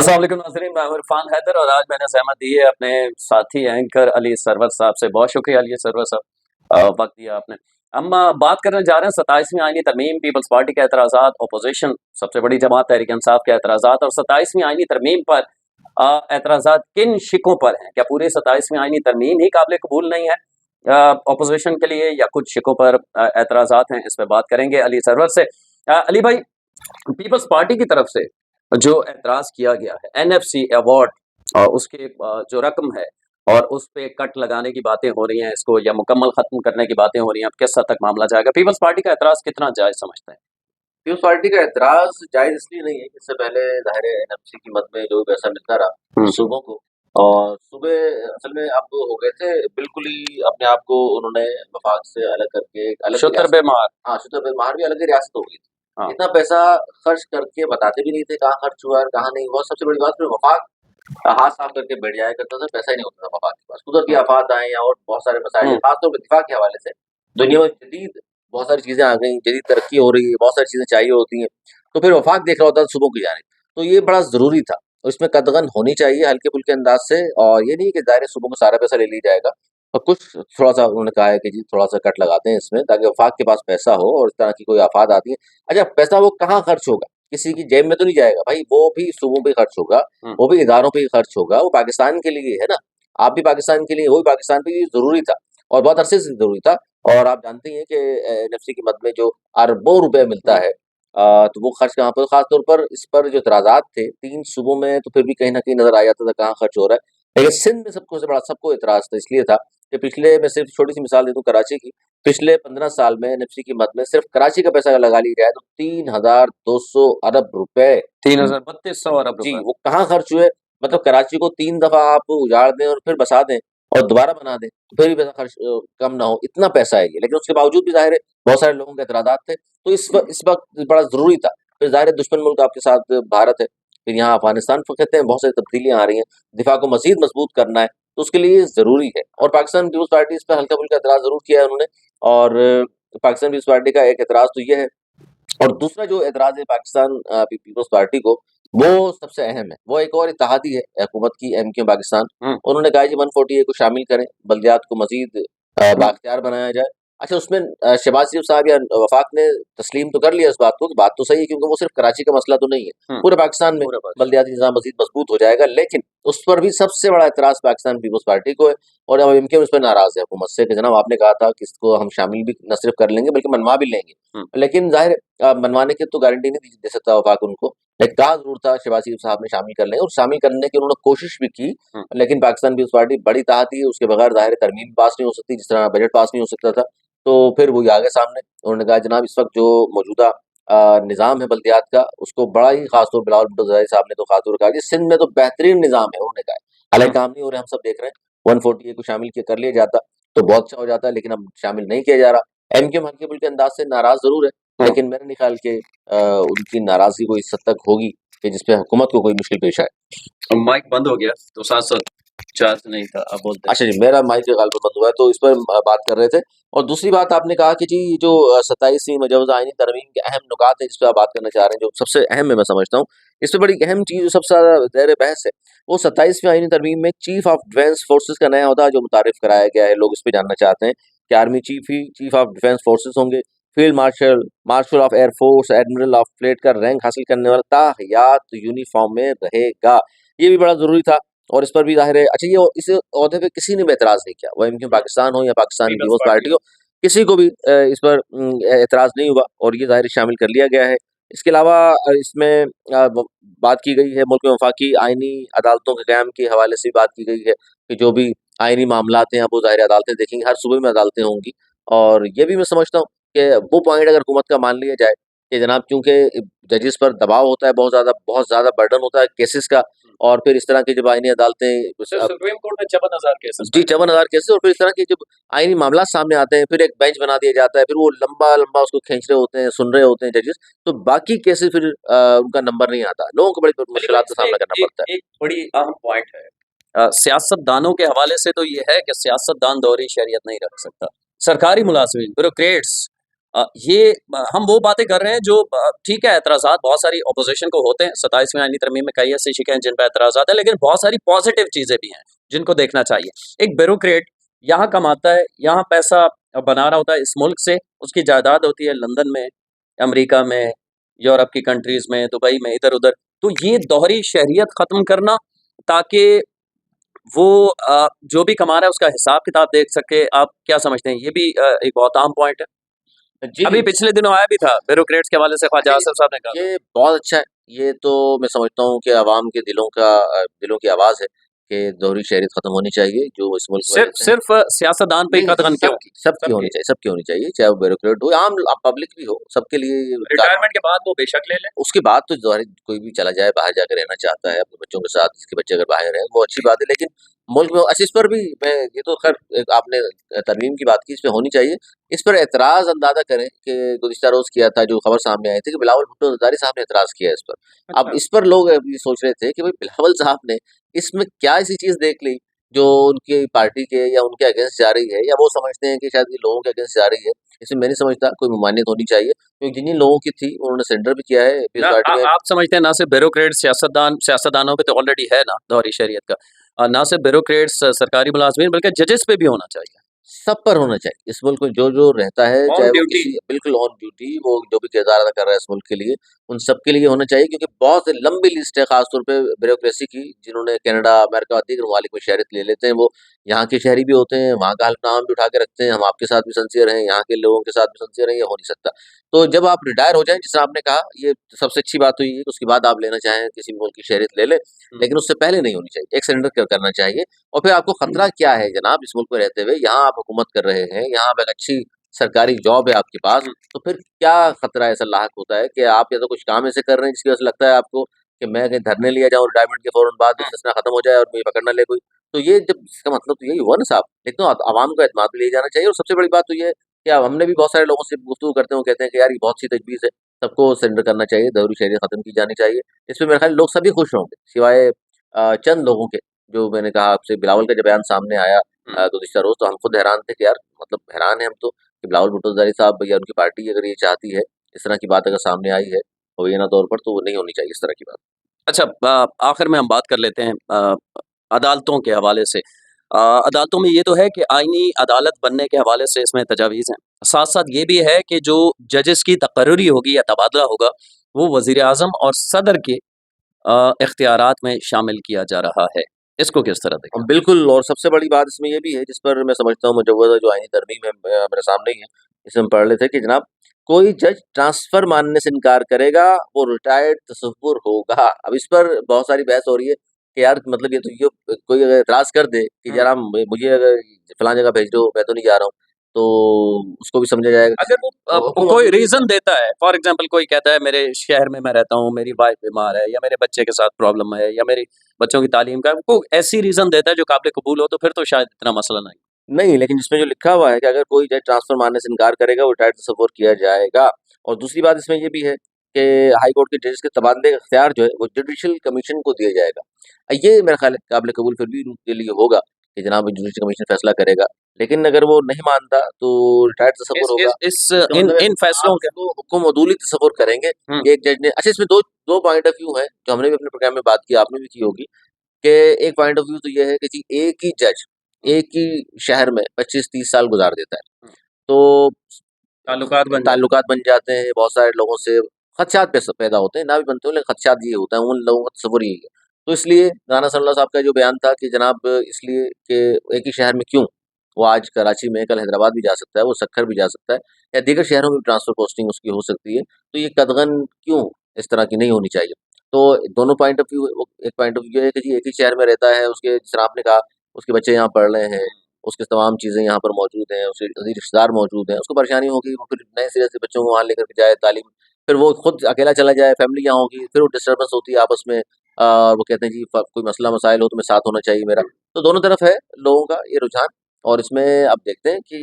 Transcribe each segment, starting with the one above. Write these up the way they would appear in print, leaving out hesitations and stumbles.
अस्सलाम वालेकुम नाज़रीन, मैं हूं इरफान हैदर और आज मैंने सहमत दी है अपने साथी एंकर अली सरवर साहब से। बहुत शुक्रिया अली सरवर साहब, वक्त दिया आपने। हम बात करने जा रहे हैं 27वीं आईनी तरमीम, पीपल्स पार्टी के एतराज़ात, अपोजिशन सबसे बड़ी जमात तहरीक इंसाफ के एतराज़ात और 27वीं आईनी तरमीम पर एतराज़ात किन शिकों पर हैं? क्या पूरी 27वीं आईनी तरमीम ही काबिल कबूल नहीं है अपोजिशन के लिए, या कुछ शिकों पर एतराज़ात हैं? इस पर बात करेंगे अली सरवर से। अली भाई, पीपल्स पार्टी की तरफ से जो एतराज़ किया गया है एनएफसी अवार्ड और उसके जो रकम है और उस पे कट लगाने की बातें हो रही हैं, इसको या मुकम्मल खत्म करने की बातें हो रही हैं, अब किस हद तक मामला जाएगा? पीपल्स पार्टी का एतराज़ कितना जायज़ समझते हैं? पीपल्स पार्टी का एतराज जायज इसलिए नहीं है कि इससे पहले ज़ाहिर है एनएफसी की मद में जो भी पैसा मिलता रहा सूबों को, और सुबह असल में अब वो हो गए थे बिल्कुल ही अपने आप को उन्होंने वफाक से अलग करके एक अलग शुतर बेमार। हाँ, शुतर बेमार भी अलग ही रियासत हो गई थी। हाँ। इतना पैसा खर्च करके बताते भी नहीं थे कहाँ खर्च हुआ और कहाँ नहीं हुआ। सबसे बड़ी बात, फिर वफाक हाथ साफ करके बैठ जाया करता था, पैसा ही नहीं होता था वफाक के पास। कुदरती आफात आए या और बहुत सारे मसाइल, खासतौर पर दिफा के हवाले से दुनिया में जदीद बहुत सारी चीज़ें आ गई, जदीद तरक्की हो रही है, बहुत सारी चीज़ें चाहिए होती हैं, तो फिर वफाक देख रहा होता था सुबह की जानिब। तो ये बड़ा ज़रूरी था और इसमें कदगन होनी चाहिए हल्के फुल्के अंदाज से, और ये नहीं कि ज़ाहिर है सुबह में सारा पैसा ले लिया जाएगा, और कुछ थोड़ा सा उन्होंने कहा है कि जी थोड़ा सा कट लगाते हैं इसमें ताकि वफाक के पास पैसा हो और इस तरह की कोई आफात आती है। अच्छा, पैसा वो कहाँ खर्च होगा? किसी की जेब में तो नहीं जाएगा भाई, वो भी सूबों पे खर्च होगा, वो भी इदारों पे ही खर्च होगा, वो पाकिस्तान के लिए है ना। आप भी पाकिस्तान के लिए, वो भी पाकिस्तान पे, ये ज़रूरी था और बहुत अरसे से ज़रूरी था। और आप जानते ही हैं कि एनएफसी की मद में जो अरबों रुपए मिलता है, तो वो खर्च कहाँ पर, खास तौर पर इस पर जो एतराज़ात थे 3 सूबों में, तो फिर भी कहीं न कहीं नज़र आ जाता था कहाँ खर्च हो रहा है। लेकिन सिंध में सबको एतराज़ था, इसलिए था कि पिछले, मैं सिर्फ छोटी-सी मिसाल दे दूँ कराची की, पिछले 15 साल में एनएफसी की मद में सिर्फ कराची का पैसा लगा लिया जाए तो 3,200 अरब रुपए, 3,3200 अरब जी, रुपए। वो कहाँ खर्च हुए? मतलब कराची को 3 दफ़ा आप उजाड़ दें और फिर बसा दें और दोबारा बना दें, तो फिर भी पैसा खर्च कम ना हो, इतना पैसा है ये। लेकिन उसके बावजूद भी ज़ाहिर है बहुत सारे लोगों के एतराज़ात थे, तो इस वक़्त बड़ा ज़रूरी था। फिर ज़ाहिर है दुश्मन मुल्क आपके साथ भारत है, फिर यहाँ अफ़गानिस्तान कहते हैं, बहुत सारी तब्दीलियाँ आ रही हैं, दिफा को मज़ीद मज़बूत करना है, तो उसके लिए ज़रूरी है। और पाकिस्तान पीपल्स पार्टी इस पर हल्का-फुल्का एतराज़ ज़रूर किया है उन्होंने, और पाकिस्तान पीपल्स पार्टी का एक एतराज़ तो ये है, और दूसरा जो एतराज़ है पाकिस्तान पीपल्स पार्टी को, वो सबसे अहम है। वो एक और इत्तेहादी है हुकूमत की, एमक्यू पाकिस्तान। उन्होंने कहा है जी 148 को शामिल करें, बल्दियात को मज़ीद बाख्तियार बनाया जाए। अच्छा, उसमें शहबाज शरीफ साहब या वफाक ने तस्लीम तो कर लिया इस बात को कि बात तो सही है, क्योंकि वो सिर्फ कराची का मसला तो नहीं है, पूरे पाकिस्तान में बल्दियाती निज़ाम मज़ीद मजबूत हो जाएगा। लेकिन उस पर भी सबसे बड़ा एतराज़ पाकिस्तान पीपल्स पार्टी को है, और अब एमक्यू इस पर नाराज़ है हुकूमत से कि जनाब आपने कहा था कि इसको हम शामिल भी न सिर्फ कर लेंगे बल्कि मनवा भी लेंगे। लेकिन ज़ाहिर है मनवाने की तो गारंटी नहीं दे सकता वफाक उनको, लेकिन कहा ज़रूर था शहबाज शरीफ साहब ने शामिल कर लेंगे, और शामिल करने की उन्होंने कोशिश भी की। लेकिन पाकिस्तान पीपल्स पार्टी बड़ी ताकती है, उसके बगैर ज़ाहिर है तरमीम पास नहीं हो सकती, जिस तरह बजट पास नहीं हो सकता था। तो फिर वो आ गए सामने, उन्होंने कहा जनाब इस वक्त जो मौजूदा निज़ाम है बल्दियात का, उसको बड़ा ही खासतौर बिलावल भुट्टो ज़रदारी साहब ने तो खासतौर कहा कि सिंध में तो बेहतरीन निज़ाम है, उन्होंने कहा। हालांकि काम नहीं हो रहे, हम सब देख रहे हैं। 148 को शामिल कर लिया जाता तो बहुत अच्छा हो जाता है, लेकिन अब शामिल नहीं किया जा रहा। एमक्यू हल्के फुल्के अंदाज से नाराज जरूर है, लेकिन मेरा नहीं ख्याल कि उनकी नाराजगी कोई इस हद तक होगी कि जिसपे हुकूमत को कोई मुश्किल पेश आए। माइक बंद हो गया तो साथ साथ चार्ज नहीं था, अब बोलते हैं। अच्छा जी, मेरा माइक गाल पर बंद हुआ है, तो इस पर बात कर रहे थे। और दूसरी बात आपने कहा कि जी जो 27वीं मुजवज़ा आईनी तरमीम के अहम नुकात हैं जिस पे आप बात करना चाह रहे हैं, जो सबसे अहम है मैं समझता हूँ, इससे बड़ी अहम चीज़ जो सबसे ज़्यादा ज़ेर बहस है, वो 27वीं आईनी तरमीम में चीफ ऑफ डिफेंस फोर्सेस का नया ओहदा जो मुतारिफ कराया गया है। लोग इस पे जानना चाहते हैं कि आर्मी चीफ ही चीफ ऑफ डिफेंस फोर्सेस होंगे, field marshal, marshal of air force, admiral of fleet का रैंक हासिल करने वाला ताहयात यूनिफॉर्म में रहेगा। ये भी बड़ा ज़रूरी था, और इस पर भी ज़ाहिर है, अच्छा ये इस ओहदे पे किसी ने भी एतराज़ नहीं किया, वो एमक्यू पाकिस्तान हो या पाकिस्तान पीपल्स पार्टी हो, किसी को भी इस पर एतराज़ नहीं हुआ, और ये ज़ाहिर शामिल कर लिया गया है। इसके अलावा इसमें बात की गई है मुल्क में वफाकी आइनी अदालतों के क़याम के हवाले से भी बात की गई है कि जो भी आइनी मामलात हैं अब वो ज़ाहिर अदालतें देखेंगी, हर सूबे में अदालतें होंगी। और ये भी मैं समझता हूँ कि वो पॉइंट अगर हुकूमत का मान लिया जाए कि जनाब चूँकि जजेस पर दबाव होता है, बहुत ज़्यादा बर्डन होता है केसेस का, और फिर इस तरह की जब आईनी अदालतें सुप्रीम कोर्ट में 54,000 केसेस, जी 54,000 केसेस, और फिर इस तरह के जब आईनी मामला सामने आते हैं, फिर एक बेंच बना दिया जाता है, फिर वो लंबा लंबा उसको खींच रहे होते हैं, सुन रहे होते हैं जजेस, तो बाकी केसेस फिर उनका नंबर नहीं आता, लोगों को बड़ी मुश्किलात का सामना करना पड़ता है। एक बड़ी अहम पॉइंट है सियासतदानों के हवाले से, तो ये है कि सियासतदान दोहरी शरीयत नहीं रख सकता। सरकारी मुलाजमीन, ब्यूरोक्रेट्स, ये हम वो बातें कर रहे हैं जो ठीक है, एतराज़ात बहुत सारी अपोज़िशन को होते हैं, 27वीं आईनी तरमीम में कई ऐसी शिकें हैं जिन पे एतराज़ात हैं, लेकिन बहुत सारी पॉज़िटिव चीज़ें भी हैं, जिनको देखना चाहिए। एक ब्यूरोक्रेट यहाँ कमाता है, यहाँ पैसा बना रहा होता है इस मुल्क से, उसकी जायदाद होती है लंदन में, अमेरिका में, यूरोप की कंट्रीज़ में, दुबई में, इधर-उधर। तो ये दोहरी शहरियत ख़त्म करना, ताकि वो जो भी कमा रहा है उसका हिसाब-किताब देख सके। आप क्या समझते हैं? ये भी एक बहुत अहम पॉइंट है। अभी जी, पिछले दिनों आया भी था ब्यूरोक्रेट्स के हवाले से ख्वाजा नहीं, आसिफ साहब ने कहा था। ये बहुत अच्छा है। ये तो मैं समझता हूँ कि आवाम के दिलों की आवाज़ है कि दोहरी शहरियत खत्म होनी चाहिए, जो इस मुल्क में सिर्फ रहते हैं। सिर्फ सियासतदान पे ही नहीं, कतगन क्यों? सबकी सबकी होनी चाहिए, चाहे वो ब्यूरोक्रेट हो या आम पब्लिक भी हो, सबके लिए ये कानून। रिटायरमेंट के बाद वो बेशक ले लें। उसके बाद तो ज़ाहिर कोई भी चला जाए, बाहर जाकर रहना चाहता है अपने बच्चों के साथ, जिसके बच्चे अगर बाहर हैं, वो अच्छी बात है। लेकिन मुल्क में अच्छा, इस पर भी मैं, ये तो ख़ैर एक आपने तरमीम की बात की, इस पे होनी चाहिए। इस पर एतराज़ अंदाज़ा करें कि गुज़िश्ता रोज़ किया था, जो खबर सामने आई थी कि बिलावल भुट्टो ज़रदारी साहब ने एतराज़ किया है इस पर। अब अच्छा। इस पर लोग ये सोच रहे थे कि भई बिलावल साहब ने इसमें क्या ऐसी चीज़ देख ली, जो उनकी पार्टी के या उनके अगेंस्ट जा रही है, या वो समझते हैं कि शायद ये लोगों के अगेंस्ट जा रही है। इसमें मैं नहीं समझता, कोई ममानियत होनी चाहिए। क्योंकि जिन-जिन लोगों की थी, उन्होंने सरेंडर भी किया है पीस ना पार्टी में। आप समझते हैं ना सिर्फ ब्यूरोक्रेट सियासतदानों पे तो ऑलरेडी है ना दोहरी शरीयत का। ना सिर्फ ब्यूरोक्रेट्स सरकारी मुलाज़मीन बल्कि जजेस पे भी होना चाहिए। सब पर होना चाहिए। इस मुल्क में जो-जो रहता है, ऑन चाहे वो ड्यूटी। किसी बिल्कुल ऑन ड्यूटी, वो जो भी किरदार अदा कर रहा है इस मुल्क के लिए, उन सब के लिए होना चाहिए, क्योंकि बहुत से लंबी लिस्ट है ख़ास तौर पे ब्यूरोक्रेसी की, जिन्होंने कनाडा, अमेरिका, दीगर ममालिक में शहरियत ले लेते हैं। वो यहाँ के शहरी भी होते हैं, वहाँ का हल्फ़नामा भी उठा के रखते हैं, हम आपके साथ भी सिंसियर हैं, यहाँ के लोगों के साथ भी सिंसियर हैं, ये हो नहीं सकता। तो जब आप रिटायर हो जाएँ, जैसे आपने कहा, ये सबसे अच्छी बात हुई है कि उसके बाद आप लेना चाहें, किसी भी मुल्क की शहरियत ले लें, हुँ, लेकिन उससे पहले नहीं होनी चाहिए। एक सरेंडर करना चाहिए। और फिर आपको खतरा क्या है जनाब, इस मुल्क में रहते हुए? यहाँ आप हुकूमत कर रहे हैं, यहाँ पे एक अच्छी सरकारी जॉब है आपके पास, हुँ, तो फिर क्या खतरा ऐसा लाहक होता है कि आप या तो कुछ काम ऐसे कर रहे हैं जिसकी वजह से लगता है आपको कि मैं कहीं धरने लिया जाऊँ रिटायरमेंट के फौरन बाद, हुँ। सिलसिला खत्म हो जाए और मुझे पकड़ ना ले कोई। तो ये जब, इसका मतलब तो यही हुआ ना साहब। एक तो आवाम को एतमाद भी लिया जाना चाहिए, और सबसे बड़ी बात तो ये है कि अब हमने भी बहुत सारे लोगों से गुफ्तगू करते हैं, वो कहते हैं कि यार ये बहुत सी तजवीज़ है, सबको सरेंडर करना चाहिए, दोहरी शहरियत खत्म की जानी चाहिए। इसमें मेरे ख़्याल लोग सभी खुश होंगे, सिवाय चंद लोगों के। जो मैंने कहा आपसे, बिलावल का जब बयान सामने आया हुँ। गुज़िश्ता रोज़, तो हम खुद हैरान थे कि यार, मतलब हैरान हैं हम तो कि बिलावल भुट्टो ज़रदारी साहब या उनकी पार्टी अगर ये चाहती है, इस तरह की बात अगर सामने आई है मुबैना तौर पर, तो वो नहीं होनी चाहिए इस तरह की बात। अच्छा, आखिर में हम बात कर लेते हैं अदालतों के हवाले से। अदालतों में ये तो है कि आईनी अदालत बनने के हवाले से इसमें तजावीज़ हैं। साथ-साथ ये भी है कि जो जजेस की तकर्रुरी होगी या तबादला होगा, वो वज़ीर-ए-आज़म और सदर के इख्तियारात में शामिल किया जा रहा है। इसको किस तरह देखते हैं? बिल्कुल, और सबसे बड़ी बात इसमें ये भी है, जिस पर मैं समझता हूँ मुजव्वज़ा जो आईनी तरमीम है, मेरे सामने ही है, इसे हम पढ़ लेते हैं कि जनाब, कोई जज ट्रांसफ़र मानने से इनकार करेगा, वो रिटायर्ड तसव्वुर होगा। अब इस पर बहुत सारी बहस हो रही है कि यार, मतलब ये तो, ये कोई अगर एतराज़ कर दे कि हुँ। यार, हम मुझे अगर फलाँ जगह भेज दो, मैं तो नहीं जा रहा हूँ, तो उसको भी समझा जाएगा अगर वो तो हुक्म कोई अब्दुल रीज़न देता है, फॉर एग्ज़ाम्पल कोई कहता है मेरे शहर में मैं रहता हूँ, मेरी वाइफ़ बीमार है या मेरे बच्चे के साथ प्रॉब्लम है या मेरे बच्चों की तालीम का वो ऐसी रीज़न देता है जो काबिल कबूल हो, तो फिर तो शायद इतना मसला नहीं। नहीं, लेकिन जिसमें जो लिखा हुआ है कि अगर कोई जज ट्रांसफ़र मानने से इनकार करेगा, वो रिटायर्ड तसव्वुर किया जाएगा। और दूसरी बात इसमें ये भी है कि हाई कोर्ट के जजेस के तबादले का इख्तियार जो है, वो जुडिशल कमीशन को दिया जाएगा। ये मेरा ख़्याल है काबिल कबूल फिर भी उनके लिए होगा कि जनाब, जुडिशल कमीशन फैसला करेगा। लेकिन अगर वो नहीं मानता, तो रिटायर्ड तसव्वुर होगा। इस इसका इन मतलब है इन आप फैसलों के इसको हुक्म अदूली तसव्वुर करेंगे हुँ, कि एक जज ने, अच्छा, इसमें 2 पॉइंट ऑफ व्यू हैं, जो हमने भी अपने प्रोग्राम में बात की, आपने भी की होगी, कि एक पॉइंट ऑफ व्यू तो ये है कि जी, एक ही जज हुँ, एक ही शहर में 25-30 साल गुज़ार देता है। हुँ। तो ताल्लुकात बन जाते ताल्लुकात बन जाते हैं, बहुत सारे लोगों से खदशात पैदा होते हैं, ना भी बनते हो, लेकिन खदशात ये होता है, उन लोगों का तसव्वुर यही है। तो इसलिए राना सनाउल्लाह साहब का जो बयान था कि जनाब, इसलिए कि एक ही शहर में क्यों? वो आज कराची में, कल हैदराबाद भी जा सकता है, वो सक्खर भी जा सकता है, या दीगर शहरों में भी ट्रांसफ़र पोस्टिंग उसकी हो सकती है। तो ये कतगन क्यों इस तरह की नहीं होनी चाहिए? तो दोनों पॉइंट ऑफ व्यू है। वो एक पॉइंट ऑफ व्यू है कि जी, एक ही शहर में रहता है, उसके, जिस तरह आपने कहा, उसके बच्चे यहाँ पढ़ रहे हैं, उसकी तमाम चीज़ें यहाँ पर मौजूद हैं, उसके कई रिश्तेदार मौजूद हैं, उसको परेशानी होगी, वो फिर नए सिरे से बच्चों को वहाँ लेकर के जाए तालीम, फिर वो खुद अकेला चला जाए, फैमिली यहाँ होगी, फिर वो डिस्टर्बेंस होती है आपस में। वो कहते हैं जी, कोई मसला मसाइल हो तो मैं साथ होना चाहिए मेरा। तो दोनों तरफ है लोगों का ये रुझान, और इसमें अब देखते हैं कि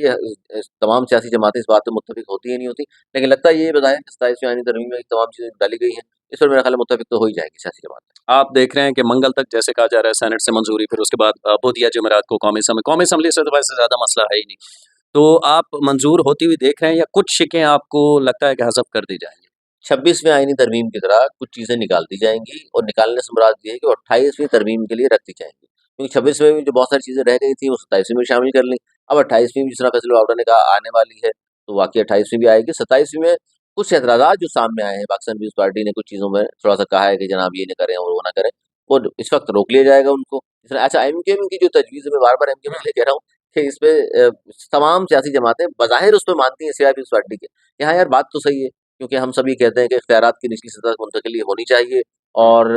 तमाम सियासी जमातें इस बात पे मुत्तफ़िक होती हैं, नहीं होती, लेकिन लगता ये बज़ाहिर कि 27वीं आईनी तरमीम में तमाम चीज़ें डाली गई हैं, इस पर मेरा ख़्याल है मुत्तफ़िक तो हो ही जाएगी सियासी जमात। आप देख रहे हैं कि मंगल तक जैसे कहा जा रहा है सेनेट से मंजूरी, फिर उसके बाद वो दिया जुमेरात को कौमी असम्बली से तो वैसे ज़्यादा मसला है ही नहीं। तो आप मंजूर होती हुई देख रहे हैं या कुछ शिकें आपको लगता है कि हज़फ कर दी जाएंगी? 26वीं आईनी तरमीम की तरह कुछ चीज़ें निकाल दी जाएँगी और निकालने से मुराद ये है कि वो 28वीं तरमीम के लिए रख दी जाएँगी। क्योंकि 26वें में जो बहुत सारी चीज़ें रह गई थी वो 27वीं में शामिल कर लीं। अब 28वीं में जिस तरह फैसल बाबरा ने कहा आने वाली है, तो वाक़ई 28वीं भी आएगी। 27वीं में कुछ ऐतराज़ात जो सामने आए हैं, पाकिस्तान पीपल्स पार्टी ने कुछ चीज़ों में थोड़ा-सा कहा है कि जनाब ये ना करें और वो ना करें, वो इस वक़्त रोक लिया जाएगा उनको। इस तरह अच्छा एमकेएम की जो तजवीज़ है, मैं बार-बार एमकेएम के लिए कह रहा हूँ कि इस पे तमाम सियासी जमातें बज़ाहिर उस पे मानती हैं सिवाय पीपल्स पार्टी के। कि हाँ यार, बात तो सही है। क्योंकि हम सभी कहते हैं कि इख्तियारात की निचली सतह तक मुंतकिली होनी चाहिए और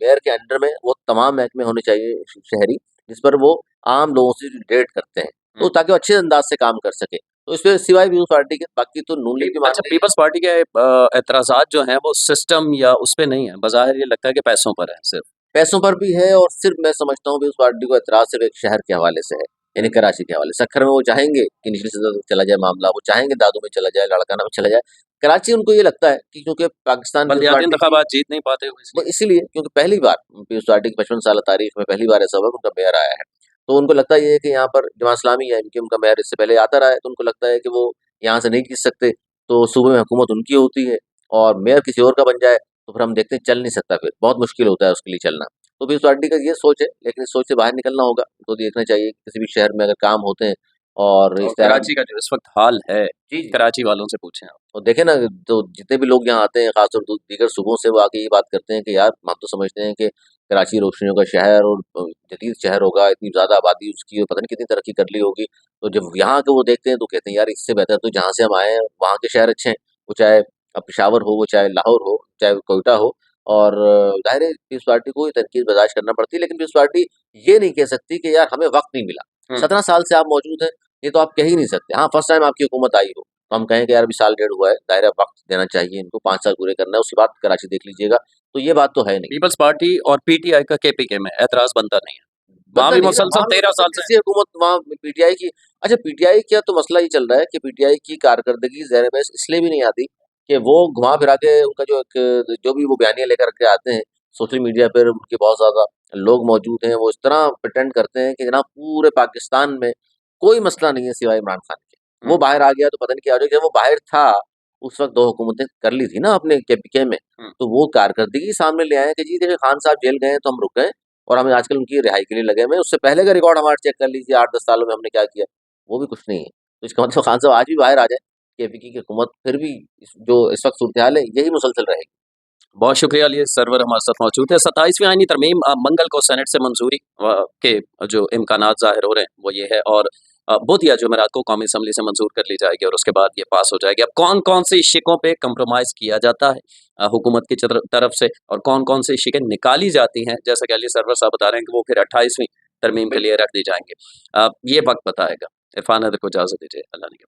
मेयर के अंडर में वो तमाम महकमे होने चाहिए शहरी, जिस पर वो आम लोगों से रिलेट करते हैं, तो ताकि वो अच्छे अंदाज से काम कर सके। तो इसमें सिवाय पीपल्स पार्टी के बाकी तो नून लीग भी मान अच्छा, रही है। पीपल्स पार्टी के एतराज़ात जो हैं वो सिस्टम या उस पे नहीं है, बज़ाहिर ये लगता है कि पैसों पर है सिर्फ़। पैसों पर भी है और सिर्फ मैं समझता हूँ पीपल्स पार्टी को एतराज़ सिर्फ एक शहर के हवाले से है, यानी कराची के हवाले से। सक्खर में वो चाहेंगे कि निचली सतह तक चला जाए मामला, वो चाहेंगे दादू में चला जाए, लाड़काना में चला जाए। कराची उनको ये लगता है कि क्योंकि पाकिस्तान पीपल्स बल्दियाती पार्टी की इंतखाबात जीत नहीं पाते हो वो इसलिए। इसीलिए क्योंकि पहली बार पीपल्स पार्टी की 55 साल तारीख में पहली बार ऐसा हुआ कि उनका मेयर आया है। तो उनको लगता ये है कि यहाँ पर जमात इस्लामी या एमकेएम का मेयर इससे पहले आता रहा है, तो उनको लगता है कि वो यहाँ से नहीं जीत सकते, तो सूबे में हुकूमत उनकी होती है और मेयर किसी और का बन जाए, तो फिर हम देखते हैं चल नहीं सकता फिर, बहुत मुश्किल होता है उसके लिए चलना। तो पीपल्स पार्टी का ये सोच है, लेकिन इस सोच से बाहर निकलना होगा, तो देखना चाहिए कि किसी भी शहर में अगर काम होते हैं और और इश्तेहारात कराची का जो इस वक़्त हाल है, जी, जी। कराची वालों से पूछें आप। और देखें ना, तो जितने भी लोग यहाँ आते हैं खासतौर पर दीगर सूबों से, वो आके ये बात करते हैं कि यार हम तो समझते हैं कि कराची रोशनियों का शहर और जदीद शहर होगा, इतनी ज़्यादा आबादी उसकी और पता नहीं कितनी तरक्की कर ली होगी। तो जब यहाँ के वो देखते हैं तो कहते हैं यार इससे बेहतर तो जहाँ से हम आए हैं वहाँ के शहर अच्छे हैं। वो चाहे पेशावर हो, वो चाहे लाहौर हो, चाहे कोयटा हो। और ज़ाहिर है पीपल्स पार्टी को ये तनकीद बर्दाश्त करना पड़ती है, लेकिन पीपल्स पार्टी ये नहीं कह सकती कि यार हमें वक़्त नहीं मिला। 17 साल से आप मौजूद हैं, ये तो आप कह ही नहीं सकते। हाँ, फर्स्ट टाइम आपकी हुकूमत आई हो, तो हम कहें कि यार अभी साल डेढ़ हुआ है, दायरा वक़्त देना चाहिए इनको, 5 साल पूरे करना है, उसके बाद कराची देख लीजिएगा, तो ये बात तो है नहीं। पीपल्स पार्टी और पीटीआई का केपीके में एतराज़ बनता नहीं है। वहाँ बनता भी नहीं है ना, मुसलसल वहाँ भी 13 मतलब साल से कैसी हुकूमत वहाँ पीटीआई की। अच्छा, पीटीआई का तो मसला ये चल रहा है कि पीटीआई की कारकर्दगी ज़ाहिर बहस इसलिए भी नहीं आती कि वो घुमा-फिरा के उनका जो भी वो बयानिया लेकर के आते हैं, सोशल मीडिया पर उनके बहुत ज़्यादा लोग मौजूद हैं, वो इस तरह प्रिटेंड करते हैं कि जनाब पूरे पाकिस्तान में कोई मसला नहीं है सिवाय इमरान खान के। वो बाहर आ गया तो पता नहीं क्या हो जाएगा। जब वो बाहर था, उस वक़्त 2 हुकूमतें कर ली थी ना अपने केपीके में, हुँ। तो वो कारकर्दगी सामने ले आए हैं कि जी देखिए खान साहब जेल गए हैं तो हम रुक गए और हमें आजकल उनकी रिहाई के लिए लगे हुए हैं। उससे पहले का रिकॉर्ड हमारा चेक कर लीजिए 8-10 सालों में हमने क्या किया, वो भी कुछ नहीं है। तो इसका मतलब खान साहब आज भी बाहर आ जाएँ, केपीके की हुकूमत फिर भी जो इस वक़्त सूरत-ए-हाल है यही मुसलसल रहेगी। बहुत शुक्रिया अली सरवर हमारे साथ मौजूद है। 27वीं आईनी तरमीम मंगल को सेनेट से मंजूरी के जो इम्कानात ज़ाहिर हो रहे हैं वो ये है और बुध या जुमेरात को कौमी असम्बली से मंजूर कर ली जाएगी और उसके बाद ये पास हो जाएगी। अब कौन-कौन सी शिकों पे कंप्रोमाइज़ किया जाता है हुकूमत की तरफ से और कौन-कौन सी शिकें निकाली जाती हैं, जैसा कि अली सरवर साहब बता रहे हैं कि वो फिर 28वीं तरमीम के लिए रख दी जाएँगी। ये वक़्त बताएगा। इरफान हैदर को इजाज़त दीजिए। अल्लाह ने